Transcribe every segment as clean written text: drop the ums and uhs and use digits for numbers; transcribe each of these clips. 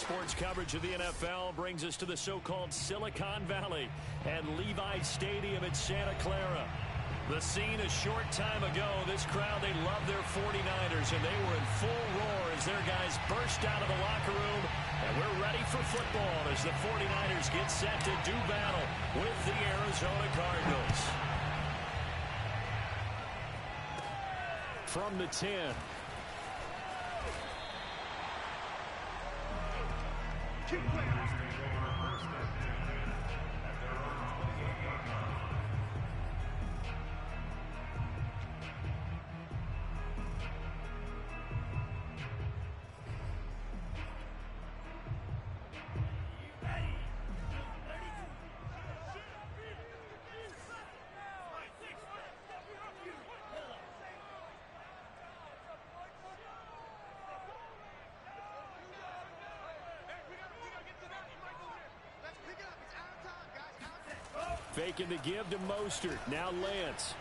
Sports coverage of the NFL brings us to the so-called Silicon Valley at Levi's Stadium in Santa Clara. The scene a short time ago, this crowd, they love their 49ers, and they were in full roar as their guys burst out of the locker room. And we're ready for football as the 49ers get set to do battle with the Arizona Cardinals. From the 10. Keep playing. Faking the give to Mostert. Now Lance.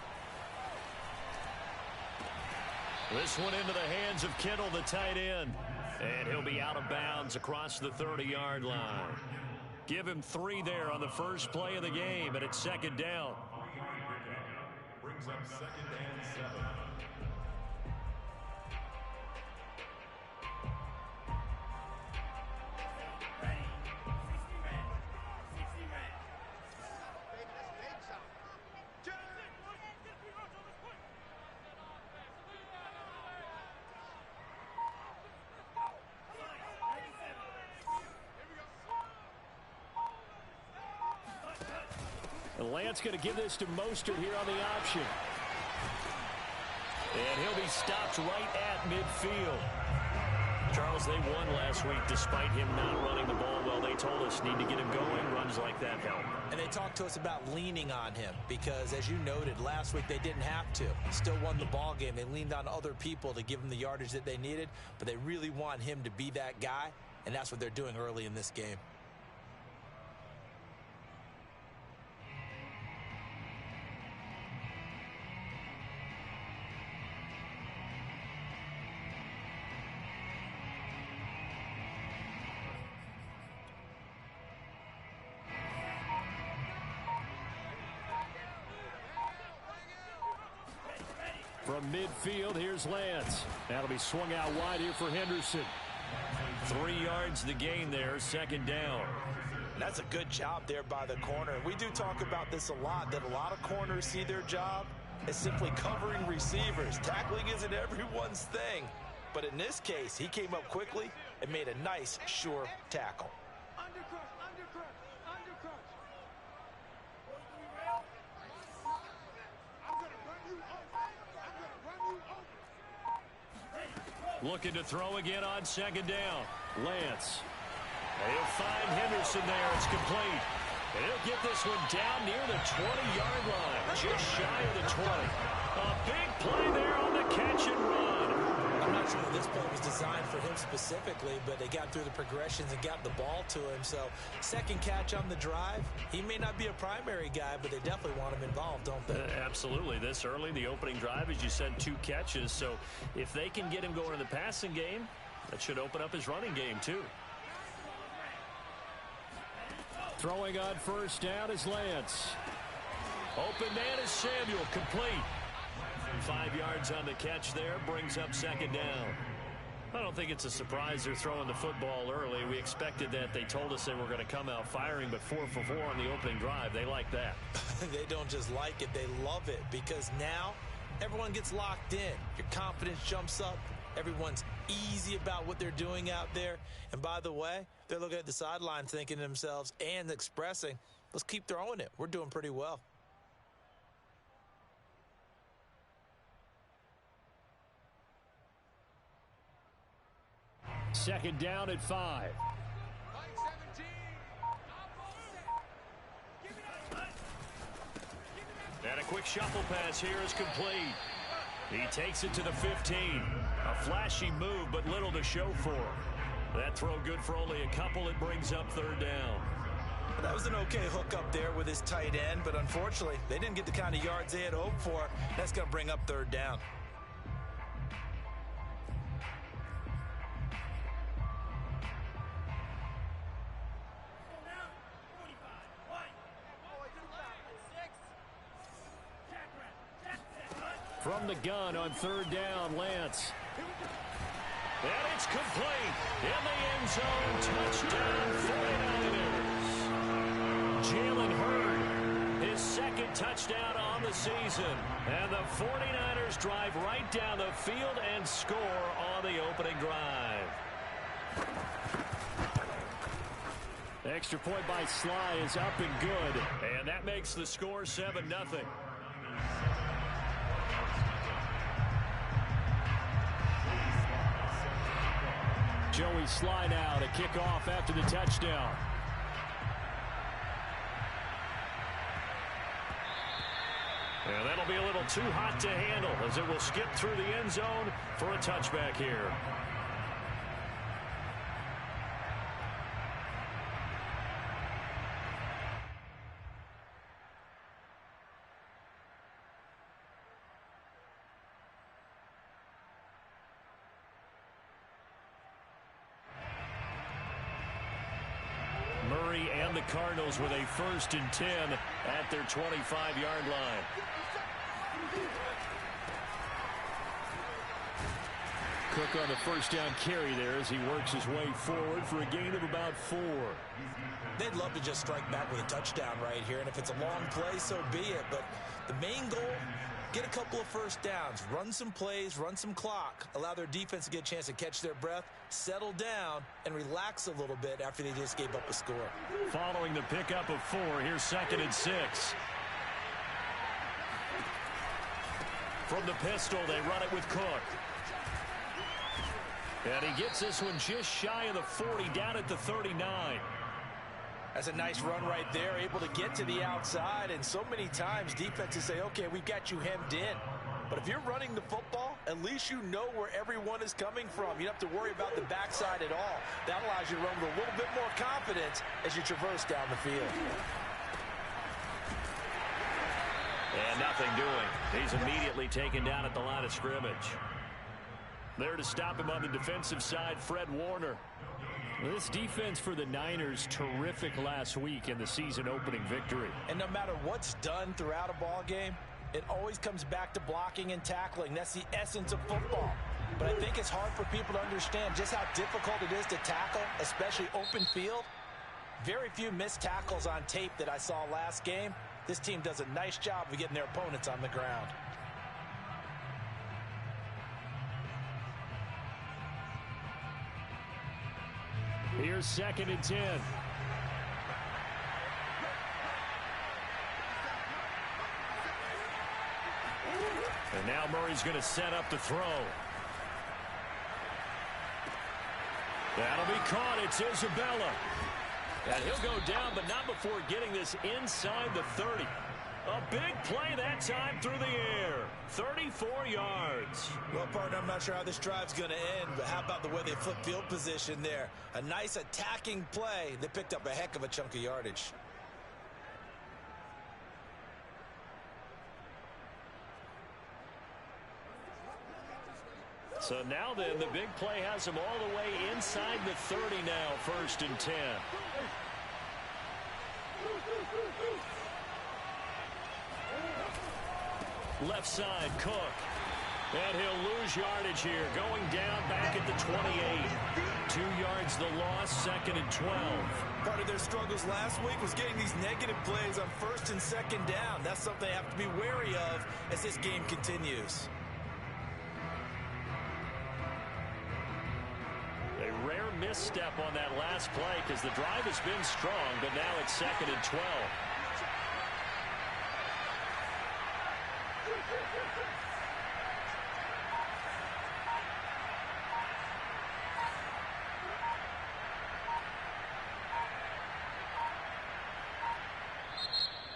This one into the hands of Kittle, the tight end. And he'll be out of bounds across the 30-yard line. Give him 3 there on the first play of the game, and it's second down. Brings up second and 7. Lance going to give this to Mostert here on the option. And he'll be stopped right at midfield. Charles, they won last week despite him not running the ball well. They told us need to get him going. Runs like that help. And they talked to us about leaning on him because, as you noted, last week they didn't have to. Still won the ball game. They leaned on other people to give them the yardage that they needed, but they really want him to be that guy, and that's what they're doing early in this game. From midfield, here's Lance. That'll be swung out wide here for Henderson. 3 yards the gain there, second down. That's a good job there by the corner. We do talk about this a lot, that a lot of corners see their job as simply covering receivers. Tackling isn't everyone's thing. But in this case, he came up quickly and made a nice, sure tackle. Looking to throw again on second down. Lance. He'll find Henderson there. It's complete. And he'll get this one down near the 20-yard line. Just shy of the 20. A big play there on the catch and run. I'm not sure that this play was designed for him specifically, but they got through the progressions and got the ball to him. So, second catch on the drive. He may not be a primary guy, but they definitely want him involved, don't they? Absolutely. This early, the opening drive, as you said, 2 catches. So, if they can get him going in the passing game, that should open up his running game, too. Throwing on first down is Lance. Open man is Samuel, complete. 5 yards on the catch there, brings up second down. I don't think it's a surprise they're throwing the football early. We expected that. They told us they were going to come out firing, but 4 for 4 on the opening drive. They like that. They don't just like it, they love it, because now everyone gets locked in. Your confidence jumps up. Everyone's easy about what they're doing out there. And by the way, they're looking at the sideline thinking to themselves and expressing, let's keep throwing it. We're doing pretty well. Second down at 5. And a quick shuffle pass here is complete. He takes it to the 15. A flashy move, but little to show for him. That throw good for only a couple. It brings up third down. That was an okay hook up there with his tight end, but unfortunately, they didn't get the kind of yards they had hoped for. That's going to bring up third down. From the gun on third down, Lance. And it's complete. In the end zone, touchdown 49ers. Jalen Hurd, his second touchdown on the season. And the 49ers drive right down the field and score on the opening drive. Extra point by Sly is up and good. And that makes the score 7-0. Joey Sly now to kick off after the touchdown. And that'll be a little too hot to handle as it will skip through the end zone for a touchback here. Murray and the Cardinals with a 1st and 10 at their 25-yard line. Cook on the first down carry there as he works his way forward for a gain of about 4. They'd love to just strike back with a touchdown right here, and if it's a long play, so be it. But the main goal, get a couple of first downs, run some plays, run some clock, allow their defense to get a chance to catch their breath, settle down, and relax a little bit after they just gave up a score. Following the pickup of 4, here's 2nd and 6. From the pistol, they run it with Cook. And he gets this one just shy of the 40, down at the 39. That's a nice run right there, able to get to the outside, and so many times defenses say, okay, we've got you hemmed in. But if you're running the football, at least you know where everyone is coming from. You don't have to worry about the backside at all. That allows you to run with a little bit more confidence as you traverse down the field. And nothing doing. He's immediately taken down at the line of scrimmage. There to stop him on the defensive side, Fred Warner. This defense for the Niners, terrific last week in the season opening victory. And no matter what's done throughout a ball game, it always comes back to blocking and tackling. That's the essence of football. But I think it's hard for people to understand just how difficult it is to tackle, especially open field. Very few missed tackles on tape that I saw last game. This team does a nice job of getting their opponents on the ground. Here's 2nd and 10. And now Murray's going to set up the throw. That'll be caught. It's Isabella. And he'll go down, but not before getting this inside the 30. A big play that time through the air. 34 yards. Well, partner, I'm not sure how this drive's going to end, but how about the way they flip field position there? A nice attacking play. They picked up a heck of a chunk of yardage. So now then, the big play has him all the way inside the 30 now, 1st and 10. Left side, Cook. And he'll lose yardage here, going down back at the 28. 2 yards the loss, 2nd and 12. Part of their struggles last week was getting these negative plays on 1st and 2nd down. That's something they have to be wary of as this game continues. A rare misstep on that last play because the drive has been strong, but now it's 2nd and 12.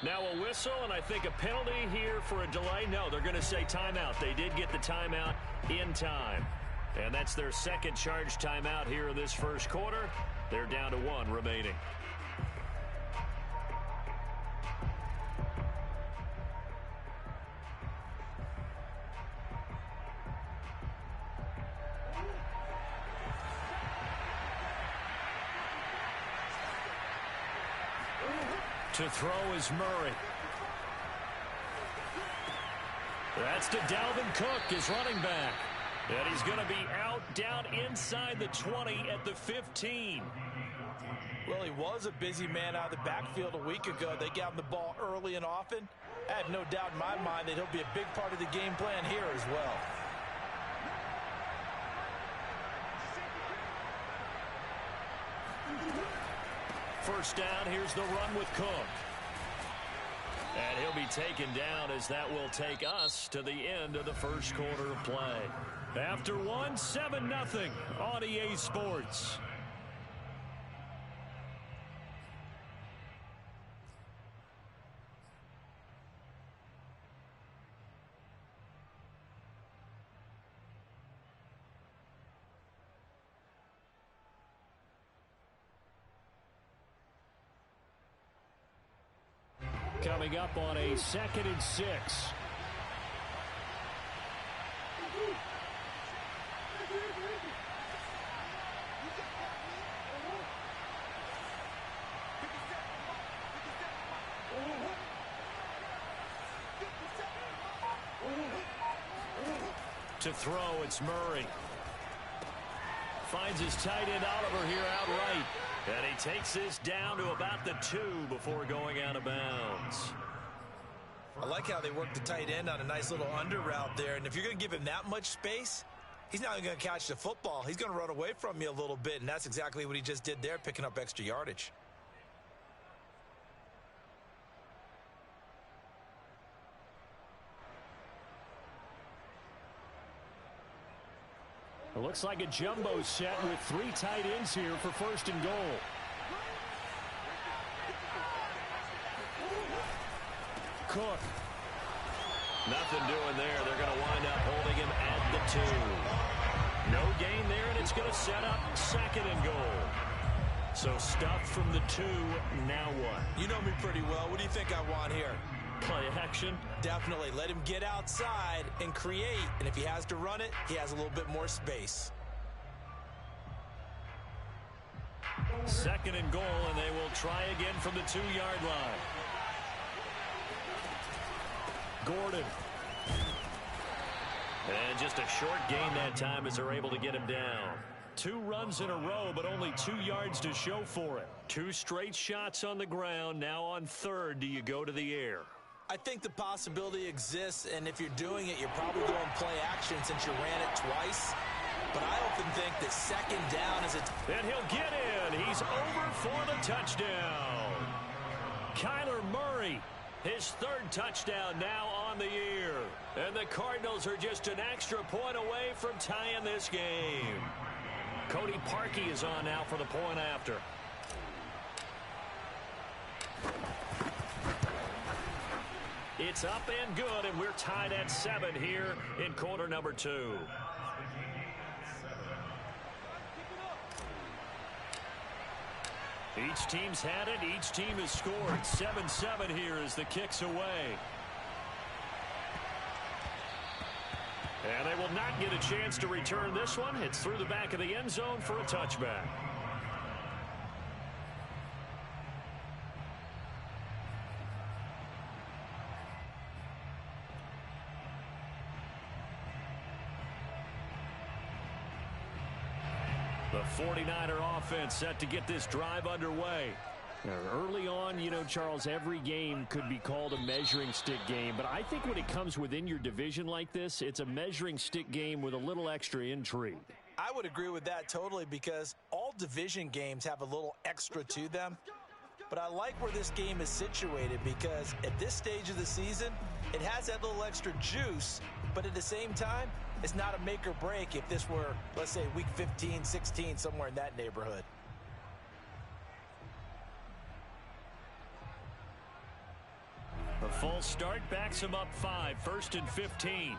Now a whistle, and I think a penalty here for a delay. No, they're going to say timeout. They did get the timeout in time. And that's their second charge timeout here in this first quarter. They're down to 1 remaining. To throw is Murray. That's to Dalvin Cook, his running back. And he's going to be out down inside the 20 at the 15. Well, he was a busy man out of the backfield a week ago. They got him the ball early and often. I have no doubt in my mind that he'll be a big part of the game plan here as well. First down, here's the run with Cook. And he'll be taken down as that will take us to the end of the first quarter of play. After one, 7-0 on EA Sports. Coming up on a 2nd and 6. To throw, it's Murray. Finds his tight end Oliver here outright. And he takes this down to about the 2 before going out of bounds. I like how they work the tight end on a nice little under route there. And if you're going to give him that much space, he's not going to catch the football. He's going to run away from you a little bit. And that's exactly what he just did there, picking up extra yardage. It looks like a jumbo set with 3 tight ends here for 1st and goal. Cook. Nothing doing there. They're going to wind up holding him at the 2. No gain there, and it's going to set up 2nd and goal. So stuff from the 2. Now what? You know me pretty well. What do you think I want here? Play action. Definitely. Let him get outside and create. And if he has to run it, he has a little bit more space. 2nd and goal, and they will try again from the 2-yard line. Gordon. And just a short gain that time as they're able to get him down. 2 runs in a row, but only 2 yards to show for it. 2 straight shots on the ground. Now on 3rd, do you go to the air? I think the possibility exists, and if you're doing it, you're probably going play action since you ran it twice. But I often think that 2nd down is a... And he'll get in. He's over for the touchdown. Kyler Murray, his 3rd touchdown now on the year. And the Cardinals are just an extra point away from tying this game. Cody Parkey is on now for the point after. It's up and good, and we're tied at 7 here in quarter number 2. Each team's had it. Each team has scored. 7-7 here as the kick's away. And they will not get a chance to return this one. It's through the back of the end zone for a touchback. The 49er offense set to get this drive underway. Early on, you know, Charles, every game could be called a measuring stick game. But I think when it comes within your division like this, it's a measuring stick game with a little extra intrigue. I would agree with that totally because all division games have a little extra to them. But I like where this game is situated because at this stage of the season, it has that little extra juice. But at the same time, it's not a make or break if this were, let's say, week 15, 16, somewhere in that neighborhood. A false start backs him up 5, 1st and 15.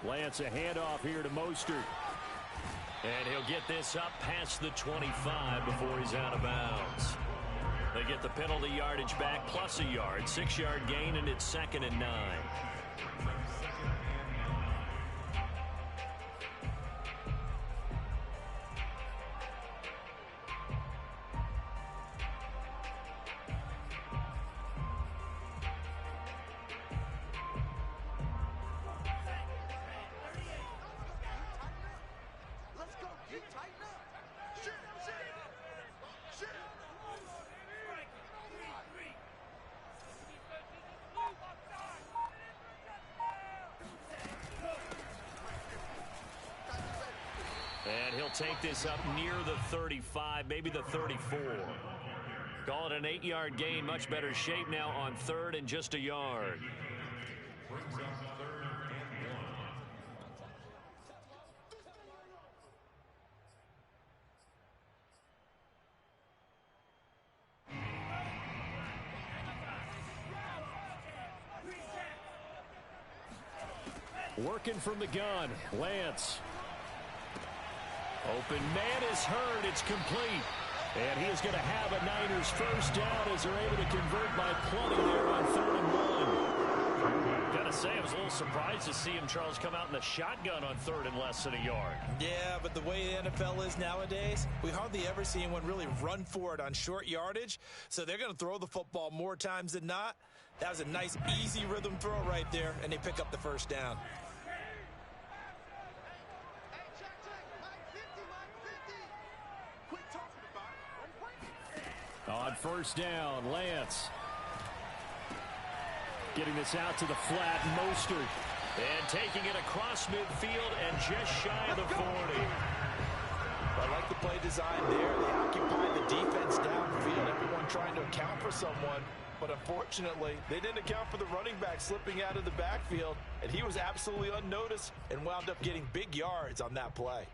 Lance a handoff here to Mostert. And he'll get this up past the 25 before he's out of bounds. They get the penalty yardage back plus a yard. 6-yard gain, and it's 2nd and 9. take this up near the 35, maybe the 34. Call it an 8-yard gain. Much better shape now on third and just a yard. Brings up third and 1. Working from the gun, Lance. Open man is heard. It's complete. And he is going to have a Niners first down as they're able to convert by plenty there on 3rd and 1. Got to say, I was a little surprised to see him, Charles, come out in the shotgun on 3rd and less than a yard. Yeah, but the way the NFL is nowadays, we hardly ever see anyone really run for it on short yardage. So they're going to throw the football more times than not. That was a nice, easy rhythm throw right there, and they pick up the first down. On first down, Lance. Getting this out to the flat, Mostert. And taking it across midfield and just shy of the 40. I like the play design there. They occupy the defense downfield, everyone trying to account for someone. But unfortunately, they didn't account for the running back slipping out of the backfield, and he was absolutely unnoticed and wound up getting big yards on that play.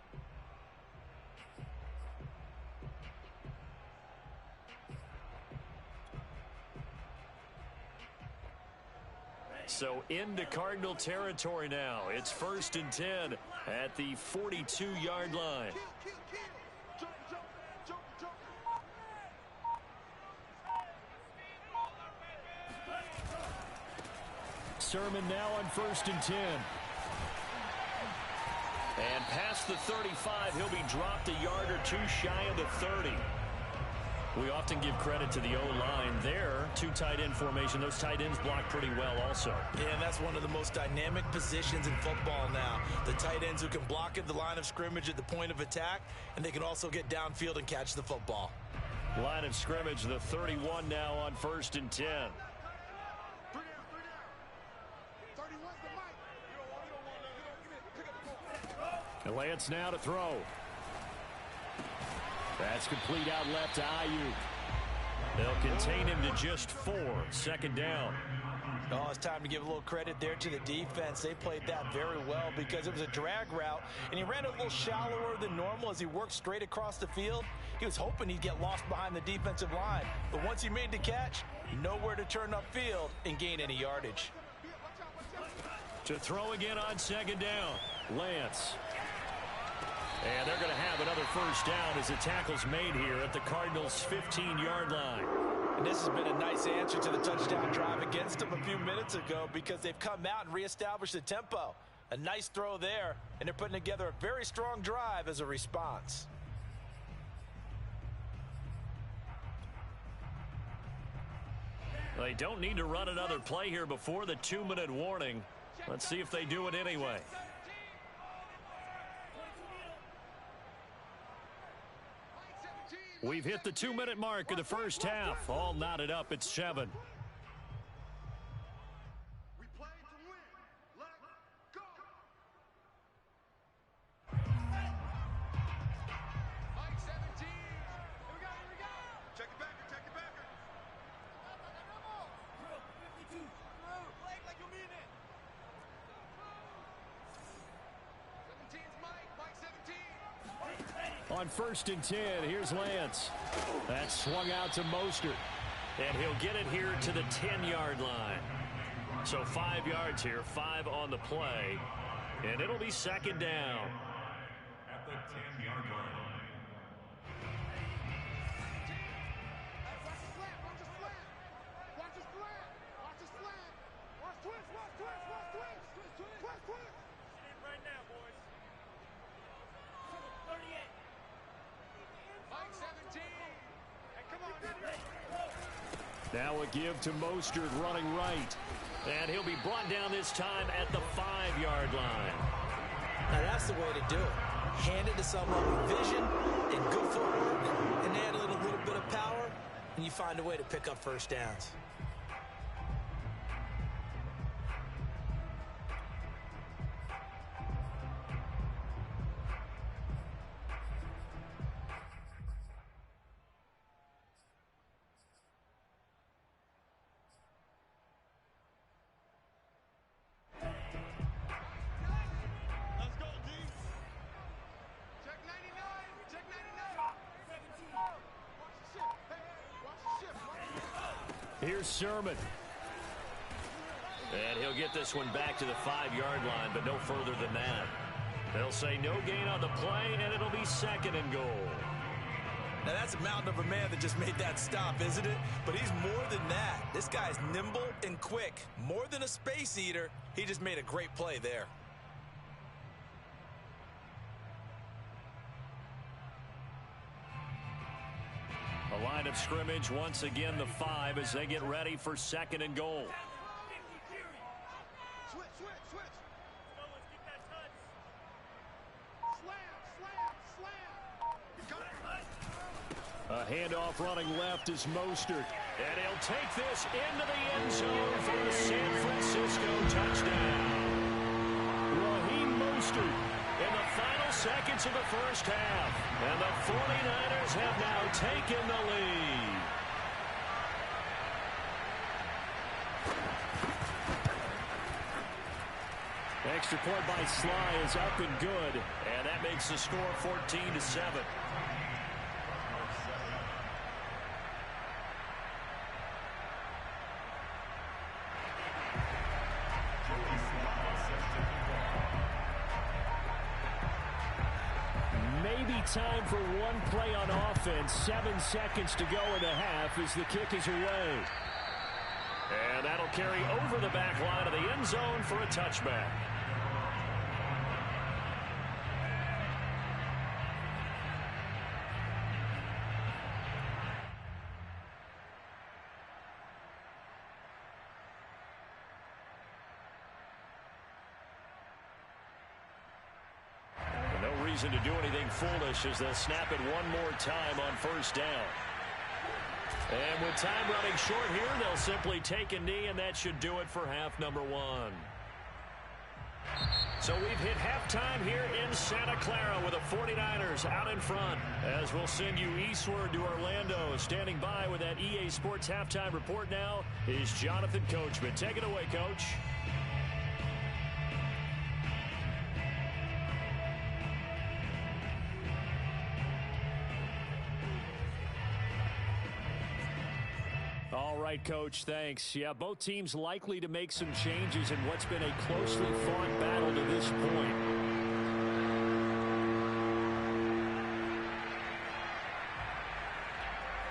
So into Cardinal territory now. It's 1st and 10 at the 42-yard line. Sermon now on 1st and 10. And past the 35, he'll be dropped a yard or two shy of the 30. We often give credit to the O-line there. 2 tight end formation. Those tight ends block pretty well also. Yeah, and that's one of the most dynamic positions in football now. The tight ends who can block at the line of scrimmage at the point of attack, and they can also get downfield and catch the football. Line of scrimmage, the 31 now on 1st and 10. And Lance now to throw. That's complete out left to Ayuk. They'll contain him to just 4. 2nd down. Oh, it's time to give a little credit there to the defense. They played that very well because it was a drag route, and he ran a little shallower than normal as he worked straight across the field. He was hoping he'd get lost behind the defensive line, but once he made the catch, nowhere to turn upfield and gain any yardage. To throw again on 2nd down, Lance. And they're going to have another first down as the tackle's made here at the Cardinals' 15-yard line. And this has been a nice answer to the touchdown drive against them a few minutes ago because they've come out and reestablished the tempo. A nice throw there, and they're putting together a very strong drive as a response. They don't need to run another play here before the 2-minute warning. Let's see if they do it anyway. We've hit the 2-minute mark of the first half. All knotted up at 7. We play to win. Let's go. Mike 17. Here we go. Check it back. Check it back. 52. Play like you mean it. 17's Mike. Mike 17. On 1st and 10, here's Lance. That's swung out to Mostert. And he'll get it here to the 10-yard line. So 5 yards here, 5 on the play. And it'll be 2nd down. At the 10-yard line. Now a give to Mostert running right. And he'll be brought down this time at the 5-yard line. Now that's the way to do it. Hand it to someone with vision and good footwork and add a little bit of power, and you find a way to pick up first downs. Here's Sermon. And he'll get this one back to the 5-yard line, but no further than that. They'll say no gain on the play, and it'll be 2nd and goal. Now, that's a mountain of a man that just made that stop, isn't it? But he's more than that. This guy's nimble and quick. More than a space eater, he just made a great play there. A line of scrimmage, once again the 5 as they get ready for 2nd and goal. Switch. A handoff running left is Mostert. And he'll take this into the end zone for the San Francisco touchdown. Raheem Mostert in the final seconds of the first half. And the 49ers have now taken the lead. Extra point by Sly is up and good. And that makes the score 14-7. Time for one play on offense. 7 seconds to go in the half as the kick is away. And that'll carry over the back line of the end zone for a touchback. To do anything foolish as they'll snap it one more time on first down. And with time running short here, they'll simply take a knee, and that should do it for half number 1. So we've hit halftime here in Santa Clara with the 49ers out in front. As we'll send you eastward to Orlando. Standing by with that EA Sports halftime report now is Jonathan Coachman. Take it away, Coach. All right, Coach, thanks. Yeah, both teams likely to make some changes in what's been a closely fought battle to this point.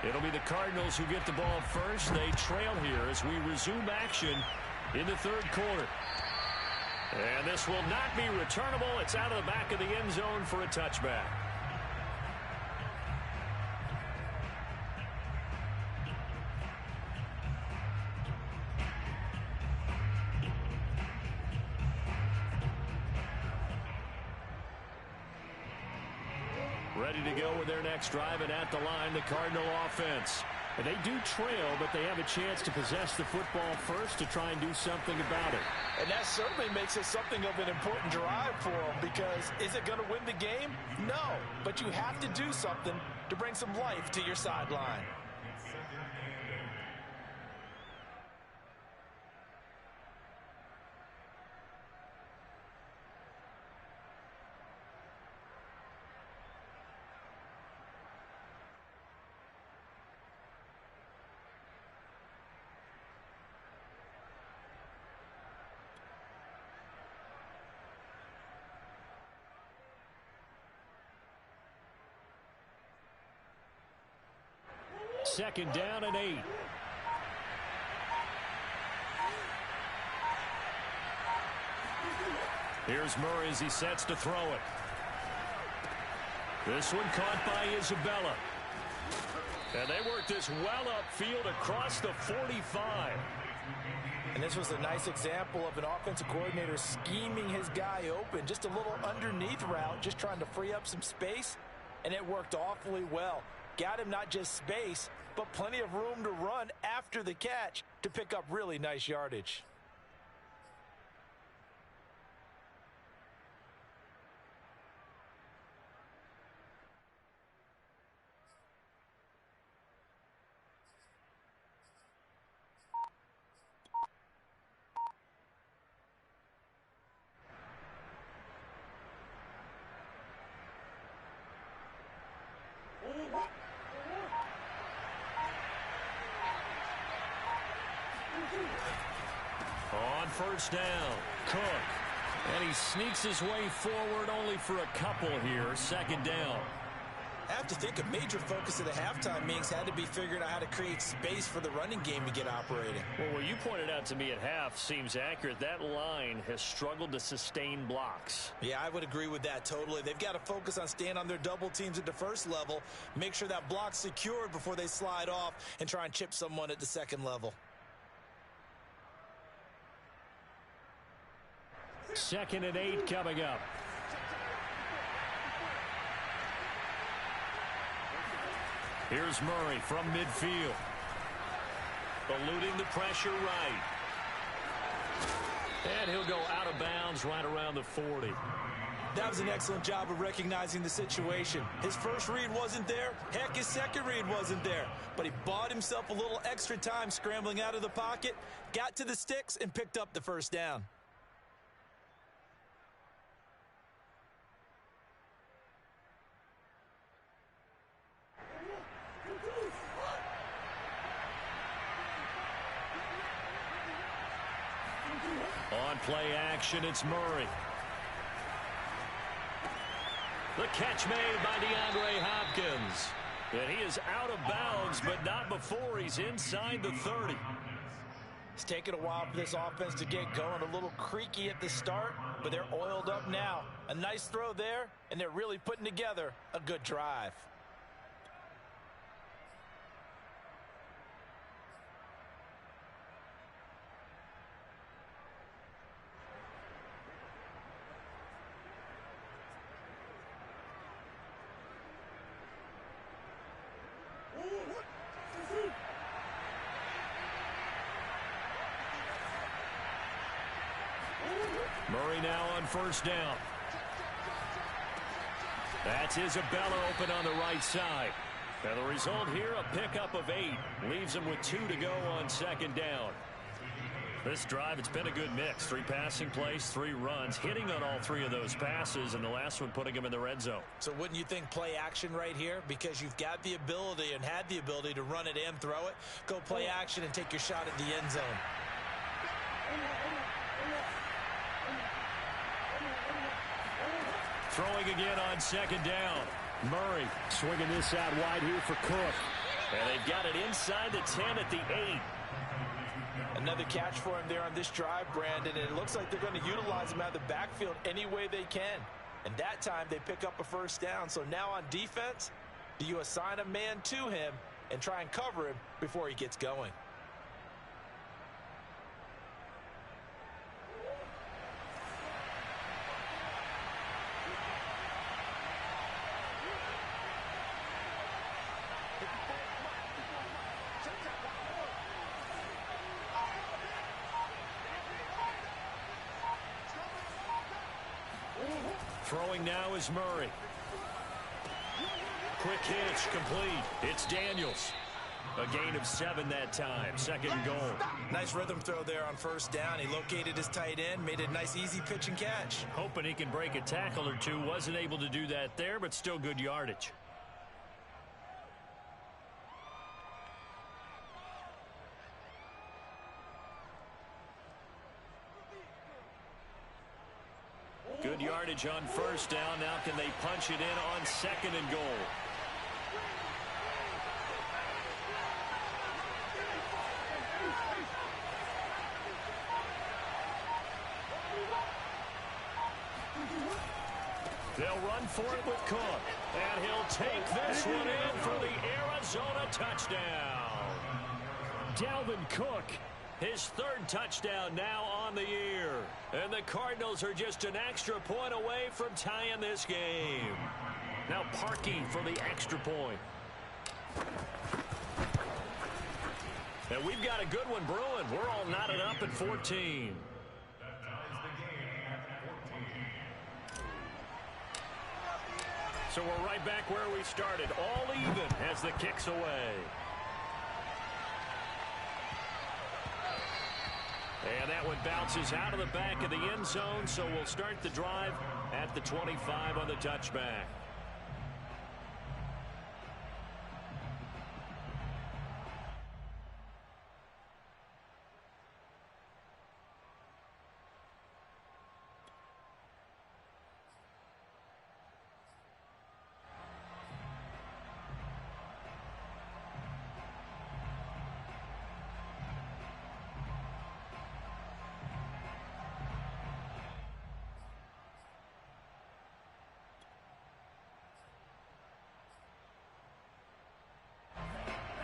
It'll be the Cardinals who get the ball first. They trail here as we resume action in the 3rd quarter. And this will not be returnable. It's out of the back of the end zone for a touchback. Ready to go with their next drive, and at the line, the Cardinal offense. And they do trail, but they have a chance to possess the football first to try and do something about it. And that certainly makes it something of an important drive for them, because is it going to win the game? No, but you have to do something to bring some life to your sideline. Second down and 8. Here's Murray as he sets to throw it. This one caught by Isabella. And they work this well upfield across the 45. And this was a nice example of an offensive coordinator scheming his guy open. Just a little underneath route, just trying to free up some space. And it worked awfully well. Got him not just space, but plenty of room to run after the catch to pick up really nice yardage. On first down, Cook. And he sneaks his way forward only for a couple here. Second down. I have to think a major focus of the halftime meetings had to be figuring out how to create space for the running game to get operating. Well, what you pointed out to me at half seems accurate. That line has struggled to sustain blocks. Yeah, I would agree with that totally. They've got to focus on staying on their double teams at the first level, make sure that block's secured before they slide off and try and chip someone at the second level. Second and 8 coming up. Here's Murray from midfield. Eluding the pressure right. And he'll go out of bounds right around the 40. That was an excellent job of recognizing the situation. His first read wasn't there. Heck, his second read wasn't there. But he bought himself a little extra time scrambling out of the pocket, got to the sticks, and picked up the first down. On play action, it's Murray. The catch made by DeAndre Hopkins. And he is out of bounds, but not before he's inside the 30. It's taken a while for this offense to get going. A little creaky at the start, but they're oiled up now. A nice throw there, and they're really putting together a good drive. Murray now on first down. That's Isabella open on the right side. And the result here, a pickup of 8. Leaves him with 2 to go on second down. This drive, it's been a good mix. 3 passing plays, 3 runs, hitting on all 3 of those passes, and the last one putting him in the red zone. So wouldn't you think play action right here? Because you've got the ability and had the ability to run it and throw it. Go play action and take your shot at the end zone. Throwing again on second down. Murray swinging this out wide here for Cook. And they've got it inside the 10 at the 8. Another catch for him there on this drive, Brandon, and it looks like they're going to utilize him out of the backfield any way they can. And that time they pick up a first down. So now on defense, do you assign a man to him and try and cover him before he gets going? Throwing now is Murray. Quick hitch, complete. It's Daniels. A gain of 7 that time. Second and goal. Nice rhythm throw there on first down. He located his tight end, made a nice easy pitch and catch. Hoping he can break a tackle or two. Wasn't able to do that there, but still good yardage. Good yardage on first down. Now can they punch it in on second and goal? They'll run for it with Cook. And he'll take this one in for the Arizona touchdown. Dalvin Cook, his 3rd touchdown now on the year. And the Cardinals are just an extra point away from tying this game. Now Parkey for the extra point. And we've got a good one brewing. We're all knotted up at 14. So we're right back where we started. All even as the kick's away. And that one bounces out of the back of the end zone, so we'll start the drive at the 25 on the touchback.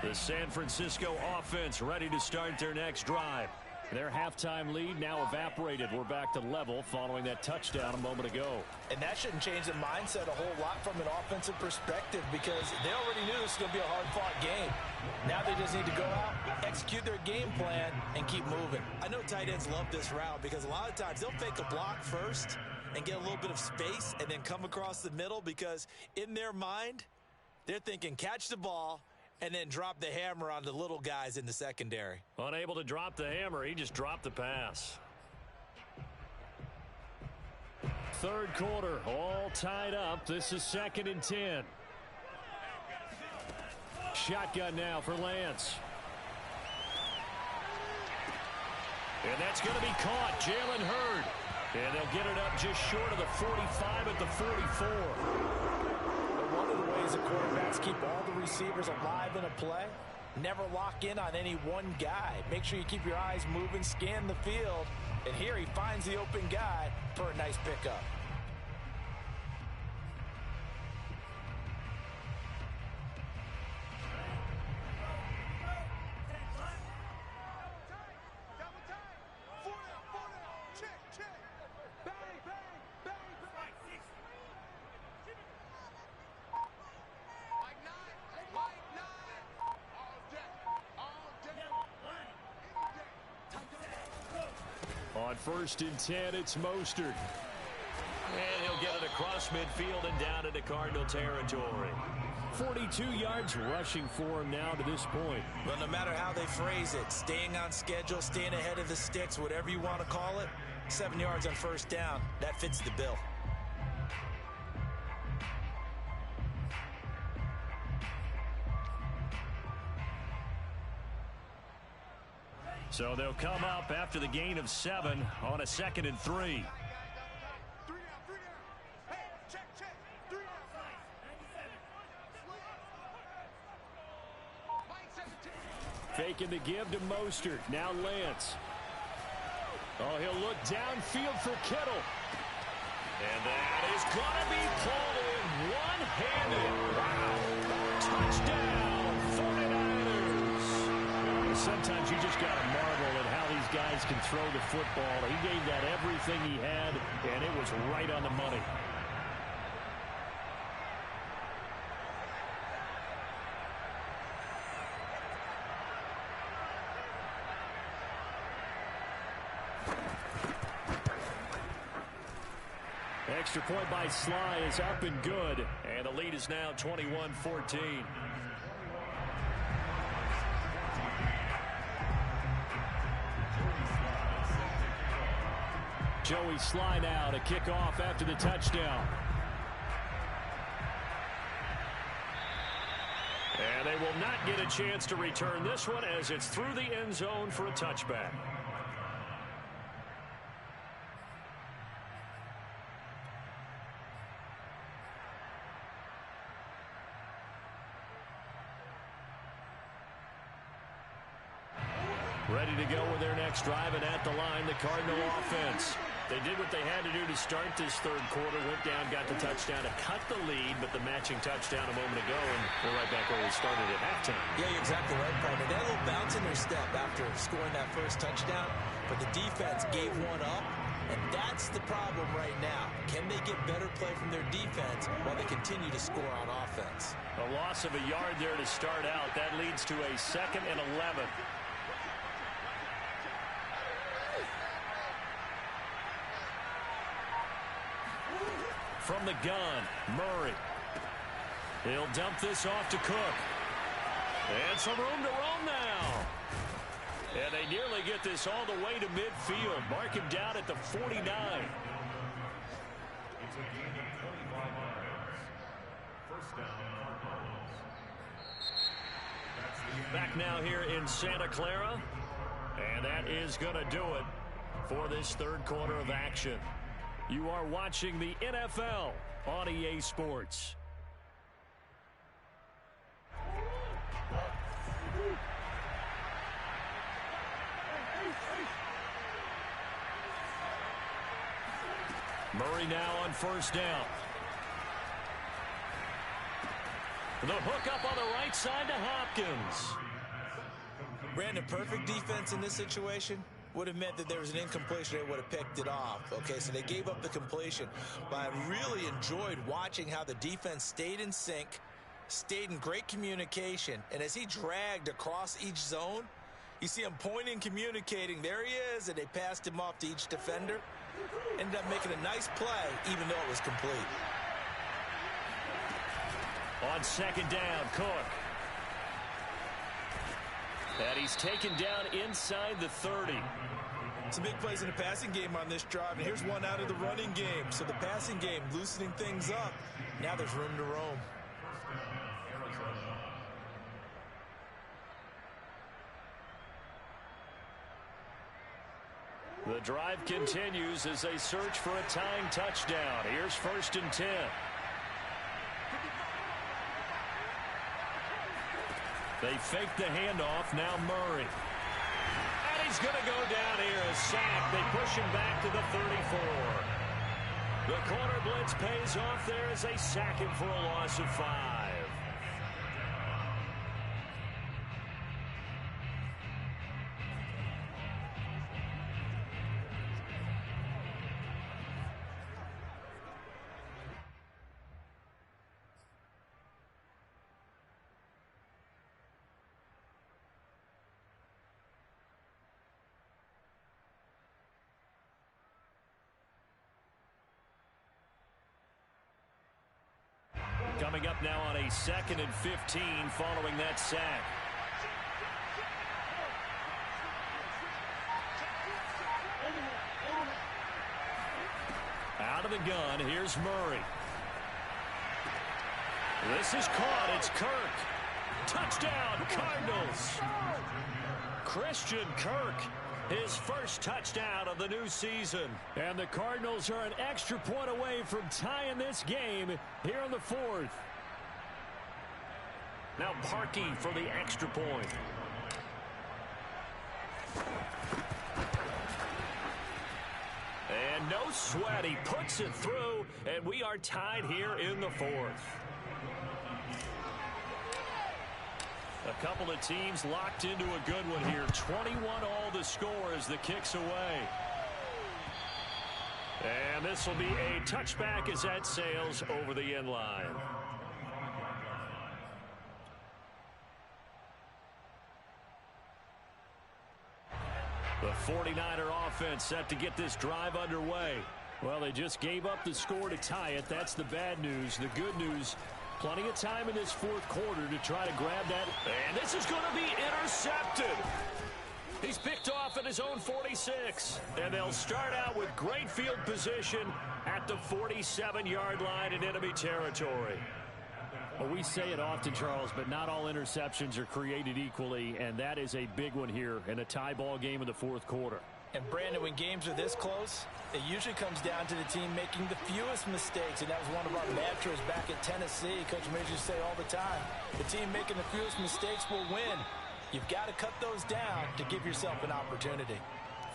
The San Francisco offense ready to start their next drive. Their halftime lead now evaporated. We're back to level following that touchdown a moment ago. And that shouldn't change the mindset a whole lot from an offensive perspective because they already knew this was going to be a hard-fought game. Now they just need to go out, execute their game plan, and keep moving. I know tight ends love this route because a lot of times they'll fake a block first and get a little bit of space and then come across the middle because in their mind, they're thinking catch the ball and then drop the hammer on the little guys in the secondary. Unable to drop the hammer, he just dropped the pass. Third quarter, all tied up. This is 2nd and 10. Shotgun now for Lance. And that's going to be caught. Jalen Hurd. And they'll get it up just short of the 45 at the 44. One of the ways that quarterbacks keep all the receivers alive in a play, never lock in on any one guy. Make sure you keep your eyes moving, scan the field, and here he finds the open guy for a nice pickup. On 1st and 10, it's Mostert. And he'll get it across midfield and down into Cardinal territory. 42 yards rushing for him now to this point. Well, no matter how they phrase it, staying on schedule, staying ahead of the sticks, whatever you want to call it, 7 yards on 1st down, that fits the bill. So they'll come up after the gain of 7 on a 2nd and 3. Faking the give to Mostert. Now Lance. Oh, he'll look downfield for Kittle. And that is going to be pulled in one-handed. Wow. Touchdown, 49ers. Sometimes you just got to marvel at how these guys can throw the football. He gave that everything he had, and it was right on the money. Extra point by Sly is up and good, and the lead is now 21-14. Joey Sly now to kick off after the touchdown. And they will not get a chance to return this one as it's through the end zone for a touchback. Ready to go with their next drive, and at the line, the Cardinal offense. They did what they had to do to start this third quarter, went down, got the touchdown to cut the lead, but the matching touchdown a moment ago, and we're right back where we started at halftime. Yeah, you're exactly right, partner. They had a little bounce in their step after scoring that first touchdown, but the defense gave one up, and that's the problem right now. Can they get better play from their defense while they continue to score on offense? A loss of a yard there to start out. That leads to a 2nd and 11. From the gun, Murray. He'll dump this off to Cook. And some room to roam now. And they nearly get this all the way to midfield. Mark him down at the 49. Back now here in Santa Clara. And that is going to do it for this third quarter of action. You are watching the NFL on EA Sports. Murray now on 1st down. The hook up on the right side to Hopkins. Brandon, perfect defense in this situation would have meant that there was an incompletion. They would have picked it off. Okay, so they gave up the completion. But I really enjoyed watching how the defense stayed in sync, stayed in great communication, and as he dragged across each zone, you see him pointing, communicating. There he is, and they passed him off to each defender. Ended up making a nice play, even though it was complete. On second down, Cook. And he's taken down inside the 30. Some big plays in the passing game on this drive, and here's one out of the running game. So the passing game loosening things up. Now there's room to roam. The drive continues as they search for a tying touchdown. Here's 1st and 10. They fake the handoff. Now Murray. And he's going to go down here. A sack. They push him back to the 34. The corner blitz pays off there as they sack him for a loss of 5. Coming up now on a 2nd and 15 following that sack. Out of the gun, here's Murray. This is caught. It's Kirk. Touchdown, Cardinals. Christian Kirk, his first touchdown of the new season. And the Cardinals are an extra point away from tying this game here in the 4th. Now Parkey for the extra point. And no sweat. He puts it through, and we are tied here in the 4th. A couple of teams locked into a good one here. 21 all the score as the kick's away. And this will be a touchback as that sails over the end line. The 49er offense set to get this drive underway. Well, they just gave up the score to tie it. That's the bad news. The good news, plenty of time in this 4th quarter to try to grab that. And this is going to be intercepted. He's picked off at his own 46. And they'll start out with great field position at the 47-yard line in enemy territory. Well, we say it often, Charles, but not all interceptions are created equally, and that is a big one here in a tie ball game in the 4th quarter. And Brandon, when games are this close, it usually comes down to the team making the fewest mistakes, and that was one of our mantras back at Tennessee. Coach Major used to say all the time, the team making the fewest mistakes will win. You've got to cut those down to give yourself an opportunity.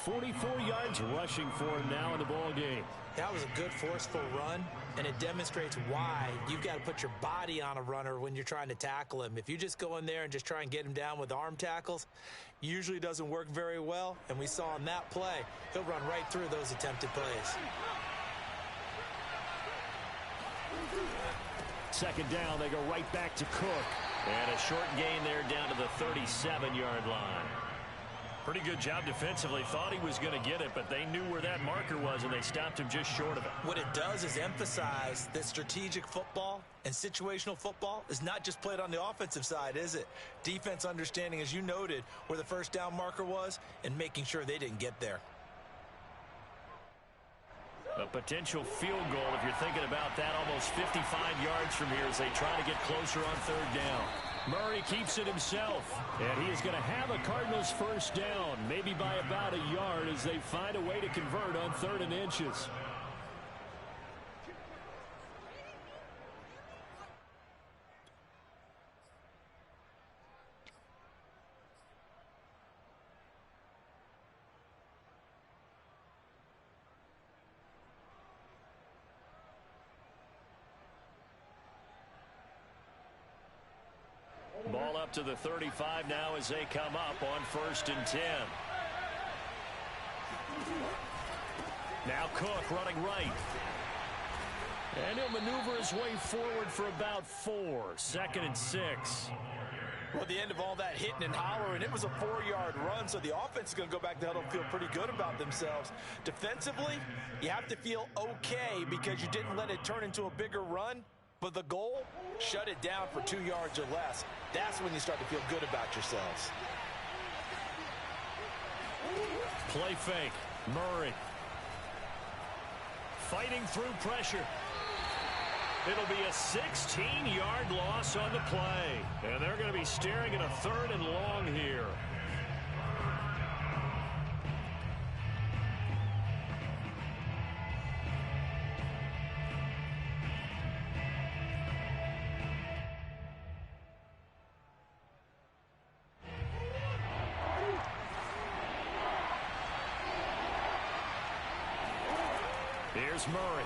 44 yards rushing for him now in the ball game. That was a good forceful run, and it demonstrates why you've got to put your body on a runner when you're trying to tackle him. If you just go in there and just try and get him down with arm tackles, usually doesn't work very well, and we saw in that play, he'll run right through those attempted plays. 2nd down, they go right back to Cook. And a short gain there down to the 37-yard line. Pretty good job defensively. Thought he was going to get it, but they knew where that marker was, and they stopped him just short of it. What it does is emphasize that strategic football and situational football is not just played on the offensive side, is it? Defense understanding, as you noted, where the 1st down marker was and making sure they didn't get there. A potential field goal, if you're thinking about that, almost 55 yards from here as they try to get closer on 3rd down. Murray keeps it himself, and he is going to have a Cardinals 1st down, maybe by about a yard as they find a way to convert on 3rd and inches. out to the 35 now as they come up on 1st and 10. Now Cook running right. And he'll maneuver his way forward for about 4. 2nd and 6. Well, at the end of all that hitting and hollering, it was a 4-yard run, so the offense is going to go back to the huddle and feel pretty good about themselves. Defensively, you have to feel okay because you didn't let it turn into a bigger run, but the goal, shut it down for 2 yards or less. That's when you start to feel good about yourselves. Play fake. Murray. Fighting through pressure. It'll be a 16-yard loss on the play. And they're going to be staring at a 3rd and long here. Here's Murray.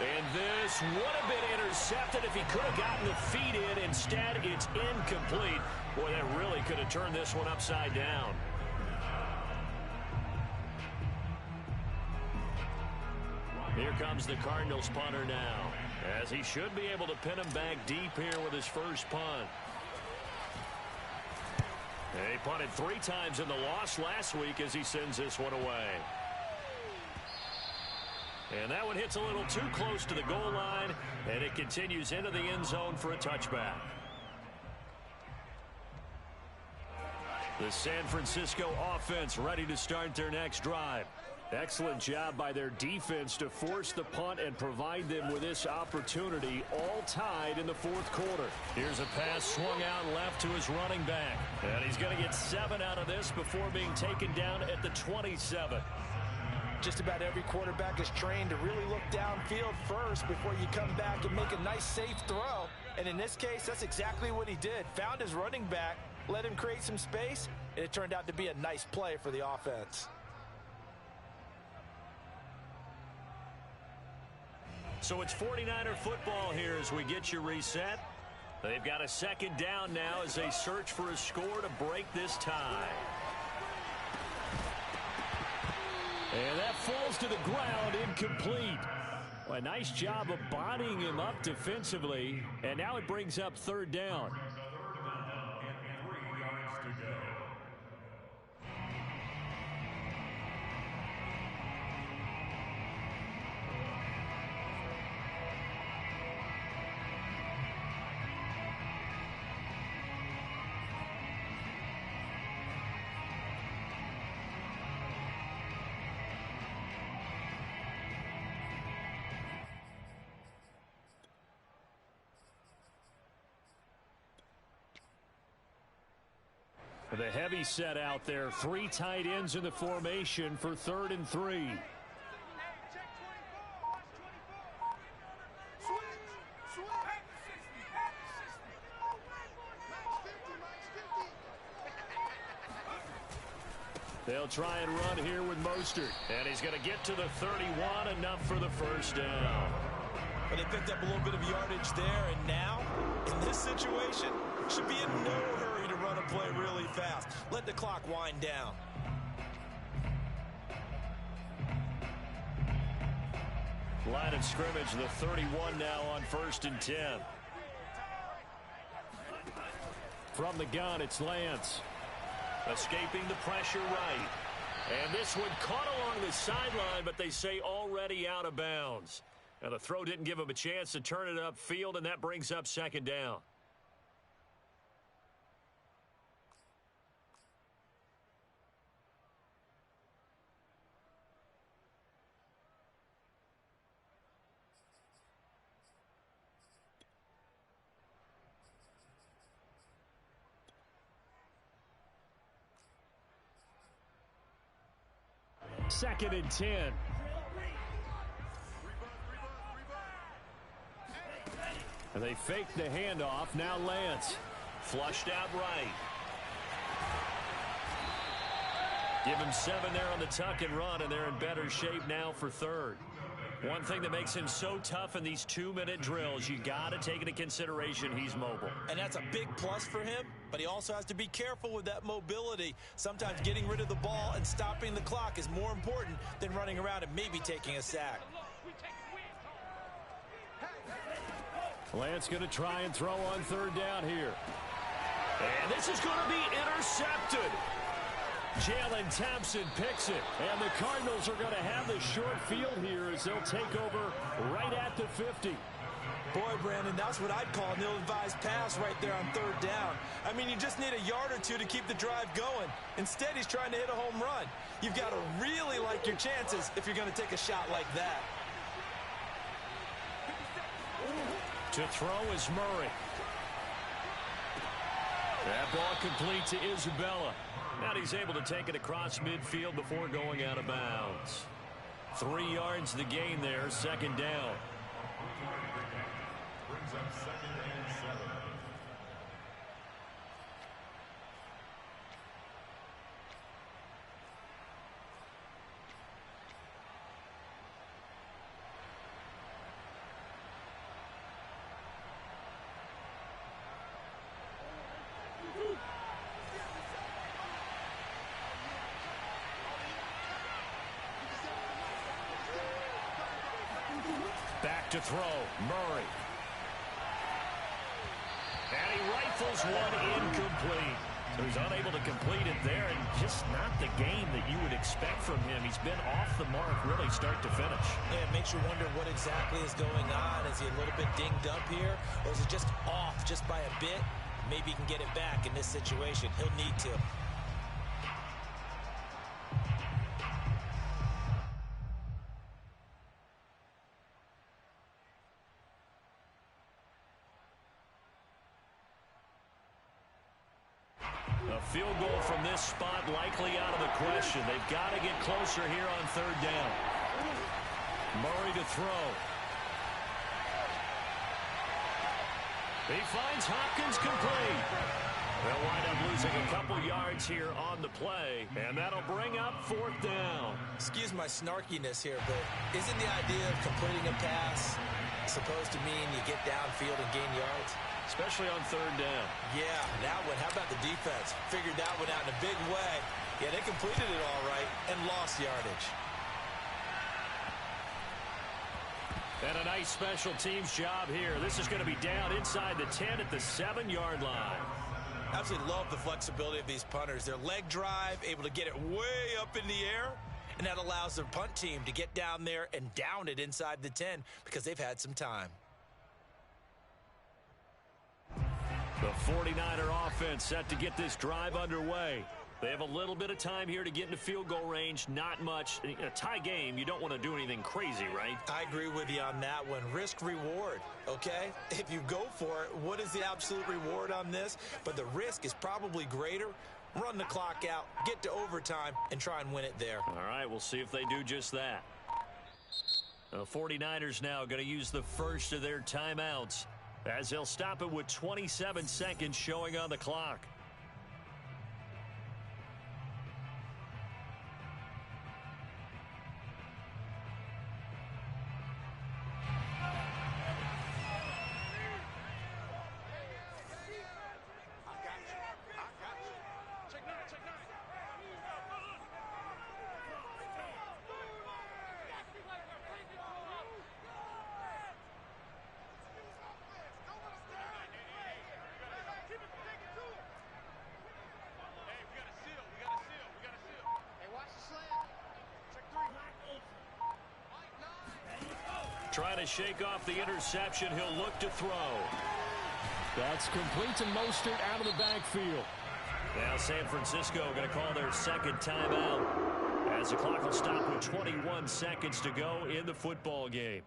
And this would have been intercepted if he could have gotten the feet in. Instead, it's incomplete. Boy, that really could have turned this one upside down. Here comes the Cardinals punter now, as he should be able to pin him back deep here with his first punt. He punted 3 times in the loss last week as he sends this one away. And that one hits a little too close to the goal line, and it continues into the end zone for a touchback. The San Francisco offense ready to start their next drive. Excellent job by their defense to force the punt and provide them with this opportunity, all tied in the 4th quarter. Here's a pass swung out left to his running back. And he's going to get 7 out of this before being taken down at the 27. Just about every quarterback is trained to really look downfield first before you come back and make a nice, safe throw. And in this case, that's exactly what he did. Found his running back, let him create some space, and it turned out to be a nice play for the offense. So it's 49er football here as we get you reset. They've got a 2nd down now as they search for a score to break this tie. And that falls to the ground, incomplete. Well, a nice job of bodying him up defensively. And now it brings up 3rd down. The heavy set out there. 3 tight ends in the formation for 3rd and 3. They'll try and run here with Mostert. And he's going to get to the 31, enough for the 1st down. But they picked up a little bit of yardage there, and now, in this situation, should be in no hurry to run a play really fast. Let the clock wind down. Line of scrimmage, the 31 now on 1st and 10. From the gun, it's Lance. Escaping the pressure right. And this one caught along the sideline, but they say already out of bounds. Now the throw didn't give him a chance to turn it upfield, and that brings up 2nd down. Second and 10. And they fake the handoff. Now Lance. Flushed out right. Give him 7 there on the tuck and run, and they're in better shape now for 3rd. One thing that makes him so tough in these 2-minute drills, you got to take into consideration he's mobile. And that's a big plus for him, but he also has to be careful with that mobility. Sometimes getting rid of the ball and stopping the clock is more important than running around and maybe taking a sack. Lance going to try and throw on third down here. And this is going to be intercepted. Jalen Thompson picks it. And the Cardinals are going to have the short field here as they'll take over right at the 50. Boy, Brandon, that's what I'd call an ill-advised pass right there on third down. I mean, you just need a yard or two to keep the drive going. Instead, he's trying to hit a home run. You've got to really like your chances if you're going to take a shot like that. To throw is Murray. That ball complete to Isabella. And he's able to take it across midfield before going out of bounds. 3 yards the gain there, second down. Brings up second and 7. Back to throw, Murray. And he rifles one incomplete. So he's unable to complete it there, and just not the game that you would expect from him. He's been off the mark really start to finish. Yeah, it makes you wonder what exactly is going on. Is he a little bit dinged up here, or is it just off just by a bit? Maybe he can get it back in this situation. He'll need to. A field goal from this spot likely out of the question. They've got to get closer here on third down. Murray to throw. He finds Hopkins complete. They'll wind up losing a couple yards here on the play, and that'll bring up fourth down. Excuse my snarkiness here, but isn't the idea of completing a pass supposed to mean you get downfield and gain yards? Especially on third down. Yeah, that one. How about the defense? Figured that one out in a big way. Yeah, they completed it all right and lost yardage. And a nice special teams job here. This is going to be down inside the 10 at the 7-yard line. Absolutely love the flexibility of these punters. Their leg drive, able to get it way up in the air, and that allows their punt team to get down there and down it inside the 10 because they've had some time. The 49er offense set to get this drive underway. They have a little bit of time here to get into field goal range, not much. In a tie game, you don't want to do anything crazy, right? I agree with you on that one. Risk-reward, okay? If you go for it, what is the absolute reward on this? But the risk is probably greater. Run the clock out, get to overtime, and try and win it there. All right, we'll see if they do just that. The 49ers now going to use the first of their timeouts, as they'll stop it with 27 seconds showing on the clock. Trying to shake off the interception. He'll look to throw. That's complete to Mostert out of the backfield. Now San Francisco going to call their second timeout as the clock will stop with 21 seconds to go in the football game.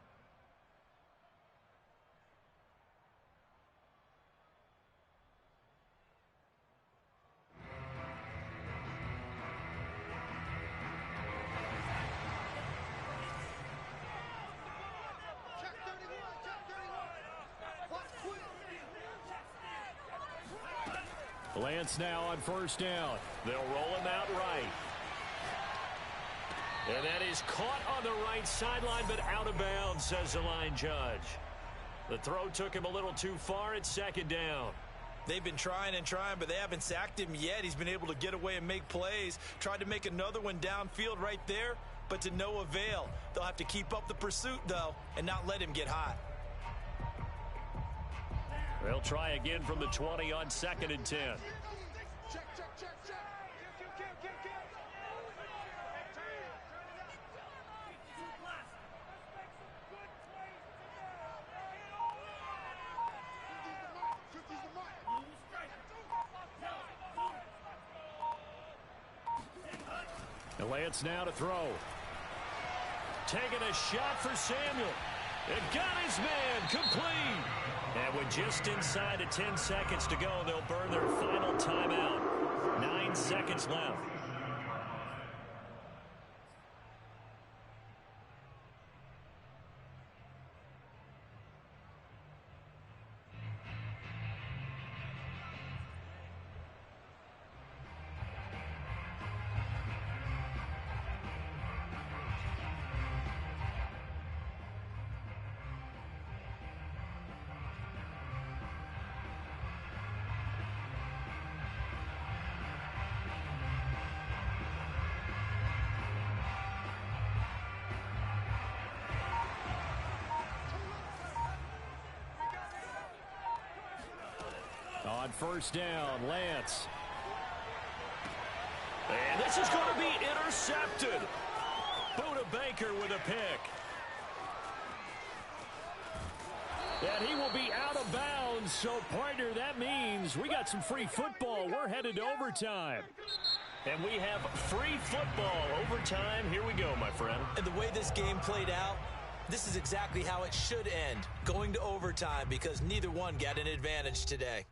Lance now on first down. They'll roll him out right. And that is caught on the right sideline, but out of bounds, says the line judge. The throw took him a little too far. It's second down. They've been trying and trying, but they haven't sacked him yet. He's been able to get away and make plays. Tried to make another one downfield right there, but to no avail. They'll have to keep up the pursuit, though, and not let him get hot. They'll try again from the 20 on 2nd and 10. Lance now to throw. Taking a shot for Samuel. It got his man complete. And with just inside of 10 seconds to go, they'll burn their final timeout. 9 seconds left. On first down, Lance. And this is going to be intercepted. Buda Baker with a pick. And he will be out of bounds. So, partner, that means we got some free football. We're headed to overtime. And we have free football. Overtime, here we go, my friend. And the way this game played out, this is exactly how it should end. Going to overtime because neither one got an advantage today.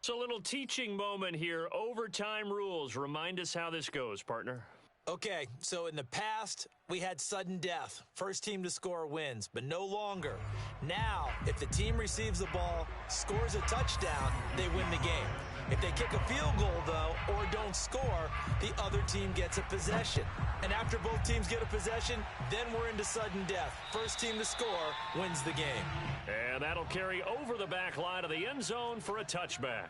So a little teaching moment here. Overtime rules. Remind us how this goes, partner. Okay, so in the past, we had sudden death. First team to score wins, but no longer. Now, if the team receives the ball, scores a touchdown, they win the game. If they kick a field goal, though, or don't score, the other team gets a possession. And after both teams get a possession, then we're into sudden death. First team to score wins the game. And that'll carry over the back line of the end zone for a touchback.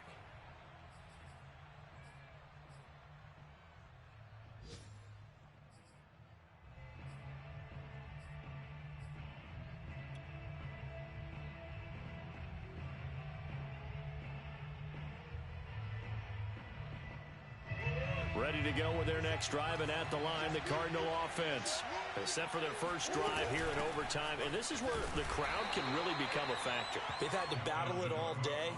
Ready to go with their next drive, and at the line, the Cardinal offense. They're set for their first drive here in overtime, and this is where the crowd can really become a factor. They've had to battle it all day,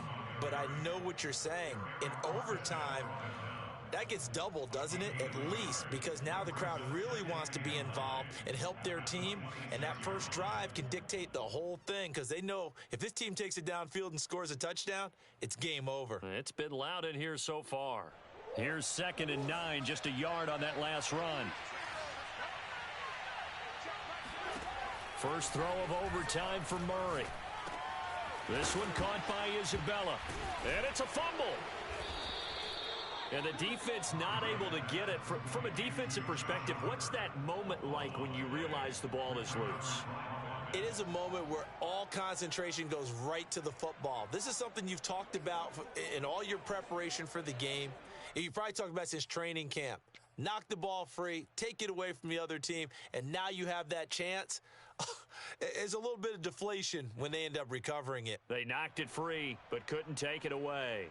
but I know what you're saying. In overtime, that gets doubled, doesn't it? At least, because now the crowd really wants to be involved and help their team, and that first drive can dictate the whole thing because they know if this team takes it downfield and scores a touchdown, it's game over. It's been loud in here so far. Here's 2nd and 9, just a yard on that last run. First throw of overtime for Murray. This one caught by Isabella. And it's a fumble. And the defense not able to get it. From a defensive perspective, what's that moment like when you realize the ball is loose? It is a moment where all concentration goes right to the football. This is something you've talked about in all your preparation for the game. You probably talked about since training camp. Knock the ball free, take it away from the other team, and now you have that chance. There's a little bit of deflation when they end up recovering it. They knocked it free, but couldn't take it away.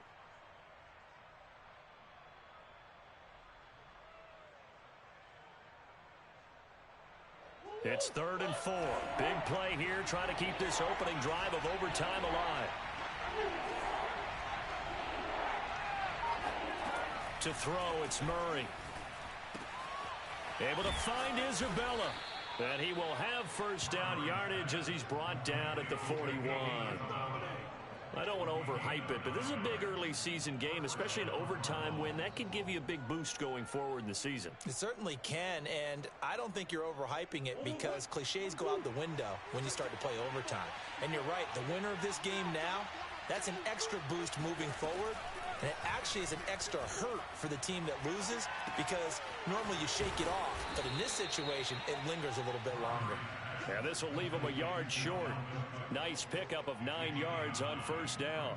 It's 3rd and 4. Big play here, trying to keep this opening drive of overtime alive. To throw, it's Murray. Able to find Isabella. And he will have first down yardage as he's brought down at the 41. I don't want to overhype it, but this is a big early season game, especially an overtime win. That can give you a big boost going forward in the season. It certainly can, and I don't think you're overhyping it because cliches go out the window when you start to play overtime. And you're right, the winner of this game now That's an extra boost moving forward, and it actually is an extra hurt for the team that loses because normally you shake it off, but in this situation, it lingers a little bit longer. And this will leave him a yard short. Nice pickup of 9 yards on first down.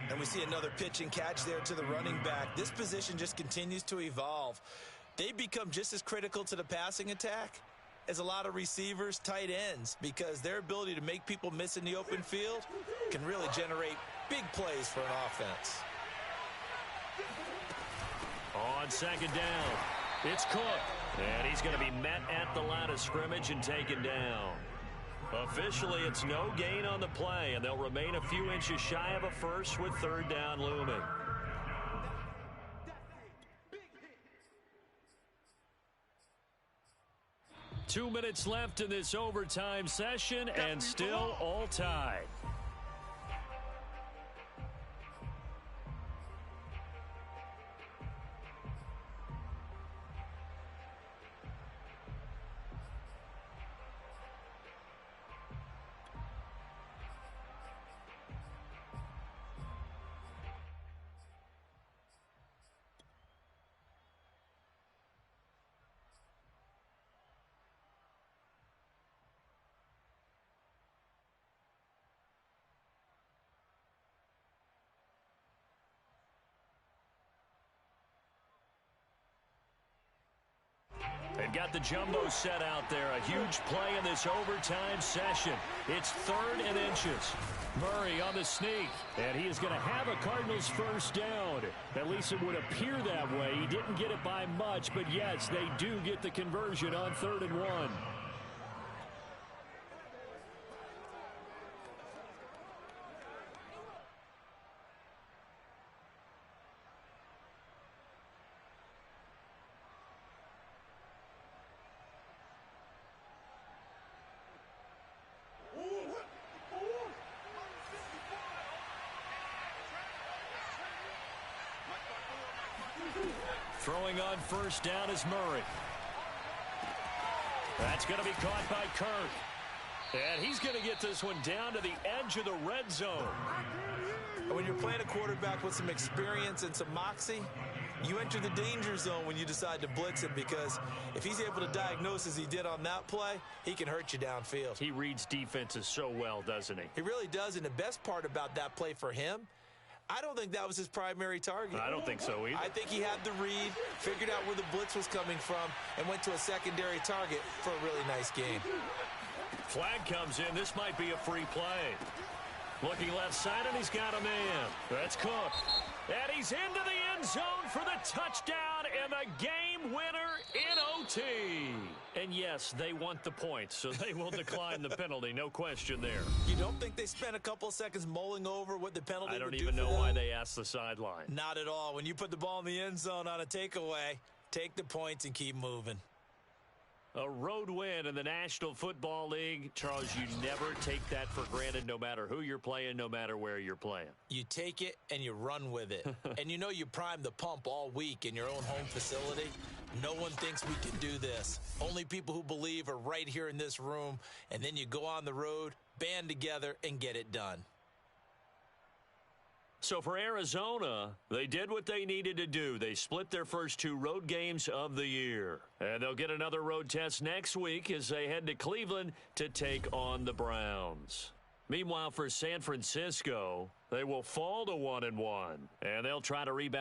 And we see another pitch and catch there to the running back. This position just continues to evolve. They become just as critical to the passing attack as a lot of receivers, tight ends, because their ability to make people miss in the open field can really generate big plays for an offense. On second down, it's Cook. And he's going to be met at the line of scrimmage and taken down. Officially, it's no gain on the play, and they'll remain a few inches shy of a first with third down looming. Two minutes left in this overtime session, and still all tied. They've got the jumbo set out there. A huge play in this overtime session. It's 3rd and inches. Murray on the sneak. And he is going to have a Cardinals first down. At least it would appear that way. He didn't get it by much, but yes, they do get the conversion on 3rd and 1. Throwing on first down is Murray. That's going to be caught by Kirk. And he's going to get this one down to the edge of the red zone. When you're playing a quarterback with some experience and some moxie, you enter the danger zone when you decide to blitz him, because if he's able to diagnose as he did on that play, he can hurt you downfield. He reads defenses so well, doesn't he? He really does, and the best part about that play for him, I don't think that was his primary target. I don't think so either. I think he had the read, figured out where the blitz was coming from, and went to a secondary target for a really nice game. Flag comes in. This might be a free play. Looking left side, and he's got a man. That's Cook. And he's into the end zone for the touchdown and the game winner in OT. And yes, they want the points, so they will decline the penalty. No question there. You don't think they spent a couple of seconds mulling over what the penalty would do? I don't even know why they asked the sideline. Not at all. When you put the ball in the end zone on a takeaway, take the points and keep moving. A road win in the National Football League. Charles, you never take that for granted, no matter who you're playing, no matter where you're playing. You take it and you run with it. And you know you prime the pump all week in your own home facility. No one thinks we can do this. Only people who believe are right here in this room. And then you go on the road, band together, and get it done. So for Arizona, they did what they needed to do. They split their first 2 road games of the year. And they'll get another road test next week as they head to Cleveland to take on the Browns. Meanwhile, for San Francisco, they will fall to 1-1, and they'll try to rebound